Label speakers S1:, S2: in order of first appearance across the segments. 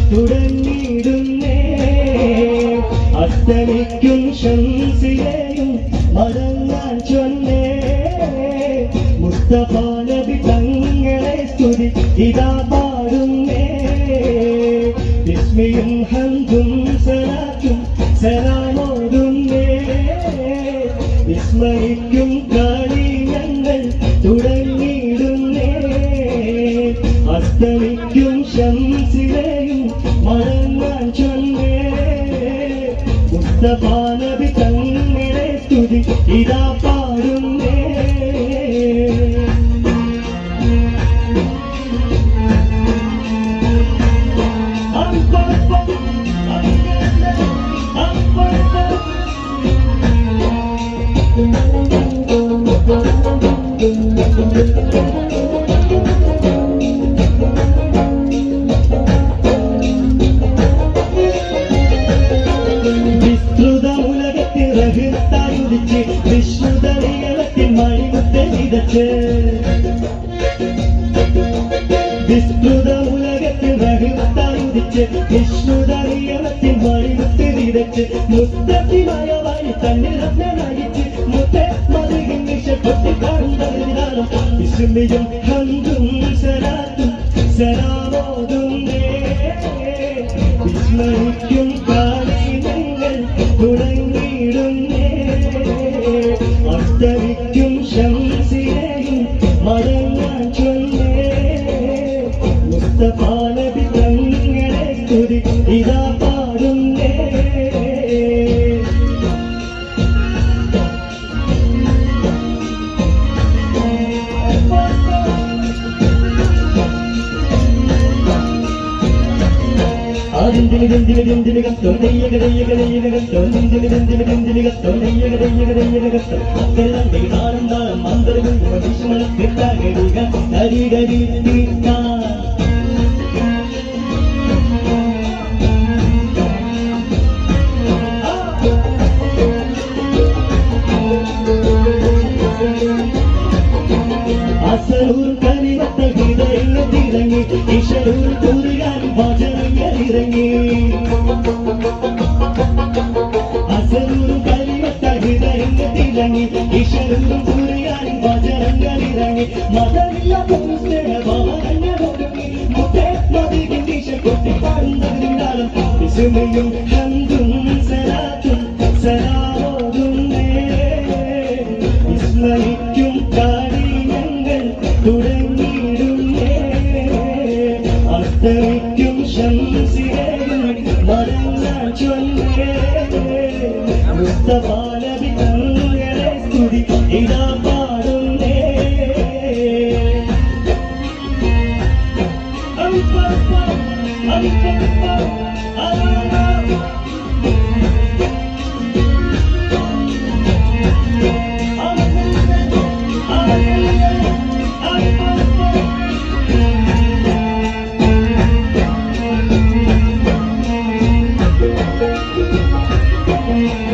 S1: തുടങ്ങിയിടുന്നേ അസ്തമിക്കും ശംസിലെയും മടങ്ങാൻ ചൊന്നേ മുസ്തഫ നബി തങ്ങളെ സ്തുതി ഇതാ പാടുന്നേ ബിസ്മിയും ഹംദും സലാത്തും സലാമോടുന്നേ വിസ്മയിക്കും കാളിയങ്ങൾ തുടങ്ങിയിടുന്നേ അസ്തമിക്കും ശംസിലെയും മടങ്ങാൻ ചൊന്നേ മുസ്തഫ നബി തങ്ങളെ സ്തുതി ഇതാ പാടുന്നേ വിശ്രുതരീളത്തിൽ മണിമുത്ത് വിതച്ച് വിസ്തൃത ഉലകത്തിൽ റഹ്മത്തായുദിച്ച് വിഷ്ണുതരീളത്തിൽ മണിമുത്ത് വിതച്ച് മുസ്തഫിമയമായി തന്നിൽ നഗ്നനായിച്ച് മുത്തേ മതിയും നിശക്കൊത്തി കാണുന്നതിനാലും വിസ്മയും ഹംദും സലാത്തും സലാമോതുന്നേ വിസ്മയിക്കും കാളികൾ തുടങ്ങിയിടുന്നേ അസ്തമിക്കും ശംസിലെയും മടങ്ങാൻ ചൊന്നേ മുസ്തഫ നബി തങ്ങളെ സ്തുതി ഇതാ പാടുന്നേ അസലൂർ കലിവത്ത ഹൃദയത്തിറങ്ങി ഇഷലൂർ കുറുകാൻ വചനങ്ങളിറങ്ങി അസലൂർ കലിവത്ത ഹൃദയത്തിറങ്ങി ഇഷലൂർ കുറുകാൻ വചനങ്ങളിറങ്ങി മതമില്ല സ്നേഹഭാവനൊരുങ്ങി മുത്തേ മതിയും ദിശ കൊത്തി പാടുന്നതിനാലും വിസ്മയും ഹംദും സലാത്തും സലാമോതുന്നേ വിസ്മയിക്കും തുടങ്ങിയിടുന്നേ അസ്തമിക്കും ശംസിലെയും മടങ്ങാൻ ചൊന്നേ മുസ്തഫ നബി തങ്ങളെ സ്തുതി ഇതാ പാടുന്നേ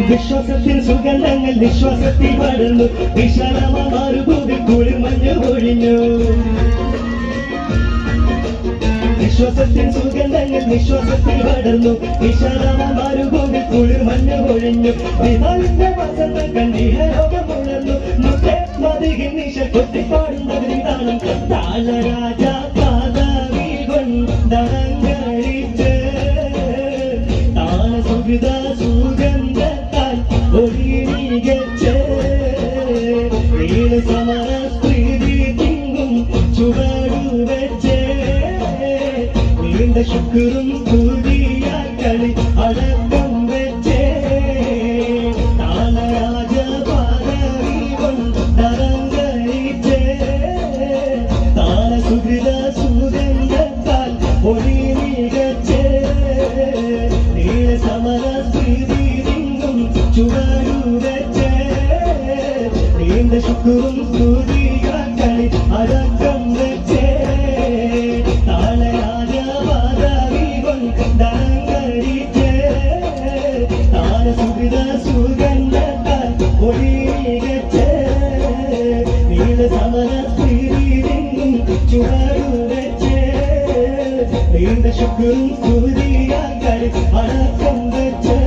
S1: വിശ്വാസത്തിൽ സുഗന്ധങ്ങൾ വിശ്വാസത്തിൽ വളർന്നു വിശാലമാറുഭൂമി കുളിർമഞ്ഞ് ഒഴിഞ്ഞു വിശ്വാസത്തിൽ സുഗന്ധങ്ങൾ വിശ്വാസത്തിൽ വളർന്നു വിശാലമാറുഭൂമി കുളിർമഞ്ഞ് ഒഴിഞ്ഞു വിമാലിന്റെ വസന്ത കണ്ണീരോകം ഉണർന്നു മുത്തേ മതിയും നിശ കൊത്തിപ്പാടുന്നതിനാലും താളരാജ പാദവി കൊണ്ടരങ്ങളിച്ച് താള സുഗിത സുഗന്ധത്താൽ ഒഴിനികച്ച് സമര പ്രീതി തിങ്ങും ചുവടുവെച്ച് നീണ്ട ശുക്രും സ്തുതിയാൽ കളി അടക്കം വെച്ച് താളരാജ പാദവി കൊണ്ടരങ്ങളിച്ച് താള സുഗിത സുഗന്ധത്താൽ ഒഴിനികച്ച് സമര പ്രീതി തിങ്ങും ചുവടുവെച്ച് നീണ്ട ശുക്രും സ്തുതിയാൽ കളി അടക്കം വെച്ച് താളരാജ പാദവി കൊണ്ടരങ്ങളിച്ച് താള സുഗിത സുഗന്ധത്താൽ ഒഴിനികച്ച് നീണ്ട സമര പ്രീതി തിങ്ങും ചുവടുവെച്ച് നിന്റെ ശുക്രും സ്തുതിയാക്കളി അടക്കം വെച്ച്